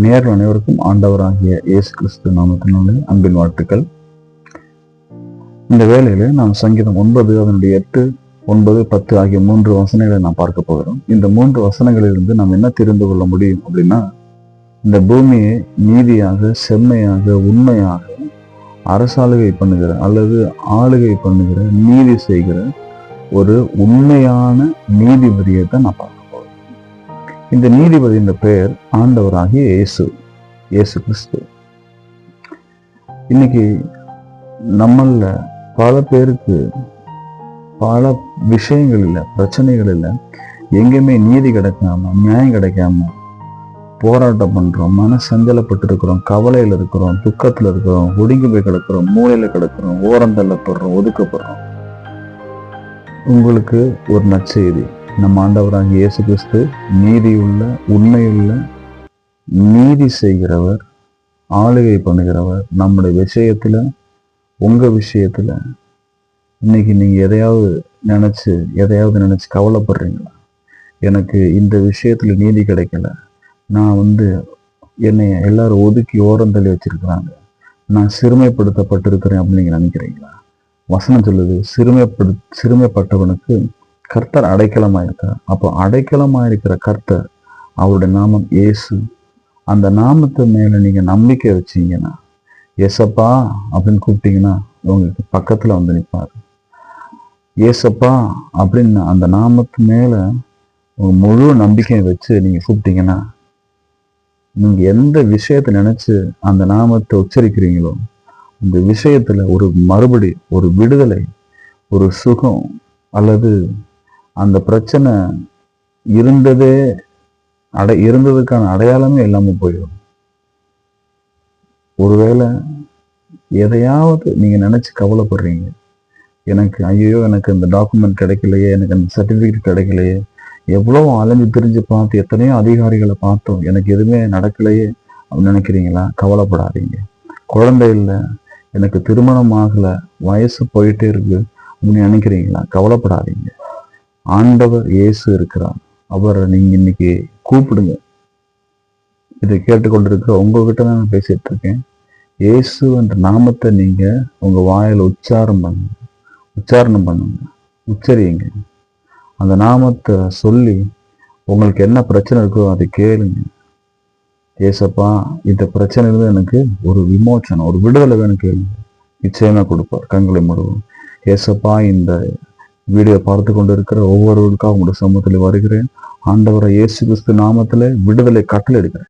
நேர்கள் அனைவருக்கும் ஆண்டவராகிய இயேசு கிறிஸ்து நாமத்தினாலே அன்பின் வாழ்த்துக்கள். இந்த வேளையில நாம் சங்கீதம் 9 அதனுடைய 8, 9, 10 ஆகிய 3 வசனங்களை நாம் பார்க்க போகிறோம். இந்த 3 வசனங்களிலிருந்து நாம் என்ன தெரிந்து கொள்ள முடியும் அப்படின்னா, இந்த பூமியை நீதியாக, செம்மையாக, உண்மையாக அரசாளுகை பண்ணுகிற அல்லது ஆளுகை பண்ணுகிற, நீதி செய்கிற ஒரு உண்மையான நீதிபதியை தான் நான் பார்க்க போகிறேன். இந்த நீதிபதியின் பெயர் ஆண்டவராகிய இயேசு கிறிஸ்து. இன்னைக்கு நம்மள பல பேருக்கு பல விஷயங்களில், பிரச்சனைகளில் எங்கேயுமே நீதி கிடைக்காம, நியாயம் கிடைக்காம போராட்டம் பண்றோம், மன சஞ்சலப்பட்டு இருக்கிறோம், கவலையில் இருக்கிறோம், துக்கத்துல இருக்கிறோம், ஒடுங்கி போய் கிடக்கிறோம், மூளையில கிடக்கிறோம், ஓரந்தள்ளப்படுறோம், ஒதுக்கப்படுறோம். உங்களுக்கு ஒரு நற்செய்தி. நம்ம ஆண்டவராகிய இயேசு கிறிஸ்து நீதியுள்ள, உண்மையுள்ள, நீதி செய்கிறவர், ஆளுகை பண்ணுகிறவர். நம்முடைய விஷயத்துல, உங்க விஷயத்துல இன்னைக்கு நீங்க எதையாவது நினைச்சு கவலைப்படுறீங்களா? எனக்கு இந்த விஷயத்துல நீதி கிடைக்கல, நான் என்னை எல்லாரும் ஒதுக்கி ஓரந்தள்ளி வச்சிருக்கிறாங்க, நான் சிறுமைப்படுத்தப்பட்டிருக்கிறேன் அப்படின்னு நீங்க நினைக்கிறீங்களா? வசனம் சொல்லுது, சிறுமைப்பட்டவனுக்கு கர்த்தர் அடைக்கலமாயிருக்கார். அப்போ அடைக்கலமாயிருக்கிற கர்த்தர், அவருடைய நாமம் இயேசு. அந்த நாமத்து மேல நீங்க நம்பிக்கை வச்சீங்கன்னா, ஏசப்பா அப்படின்னு கூப்பிட்டீங்கன்னா உங்களுக்கு பக்கத்துல நிற்பாரு. ஏசப்பா அப்படின்னு அந்த நாமத்து மேல உங்க முழு நம்பிக்கையை வச்சு நீங்க கூப்பிட்டீங்கன்னா, நீங்க எந்த விஷயத்தை நினைச்சு அந்த நாமத்தை உச்சரிக்கிறீங்களோ அந்த விஷயத்துல ஒரு மறுபடி, ஒரு விடுதலை, ஒரு சுகம், அல்லது அந்த பிரச்சனை இருந்ததுக்கான அடையாளமே இல்லாம போயிடும். ஒருவேளை எதையாவது நீங்க நினைச்சு கவலைப்படுறீங்க, எனக்கு எனக்கு இந்த டாக்குமெண்ட் கிடைக்கலையே, எனக்கு அந்த சர்டிபிகேட் கிடைக்கலையே, எவ்வளவு அலைஞ்சு திரிஞ்சு பார்த்து எத்தனையோ அதிகாரிகளை பார்த்தோம், எனக்கு எதுவுமே நடக்கலையே அப்படின்னு நினைக்கிறீங்களா? கவலைப்படாதீங்க. குழந்தை இல்லை, எனக்கு திருமணம் ஆகல, வயசு போயிட்டே இருக்கு அப்படின்னு நினைக்கிறீங்களா? கவலைப்படாதீங்க. ஆண்டவர் இயேசு இருக்கிறார். அவரை நீங்க இன்னைக்கு கூப்பிடுங்க. இதை கேட்டுக்கொண்டிருக்கிற உங்ககிட்ட தான் நான் பேசிட்டு இருக்கேன். இயேசு என்ற நாமத்தை நீங்க உங்க வாயில உச்சாரணம் பண்ணுங்க, உச்சரியுங்க. அந்த நாமத்தை சொல்லி உங்களுக்கு என்ன பிரச்சனை இருக்கோ அதை கேளுங்க. ஏசப்பா, இந்த பிரச்சனையிலிருந்து எனக்கு ஒரு விமோச்சனம், ஒரு விடுதலை வேணும் கேளுங்க. நிச்சயமா கொடுப்பார். கண்களை மூடுவோம். ஏசப்பா, இந்த வீடியோ பார்த்து கொண்டு இருக்கிற ஒவ்வொருவருக்காக உங்களுடைய சமூகத்தில் வருகிறேன். ஆண்டவரை இயேசு கிறிஸ்து நாமத்திலே விடுதலை கட்டளை எடுக்கிறேன்.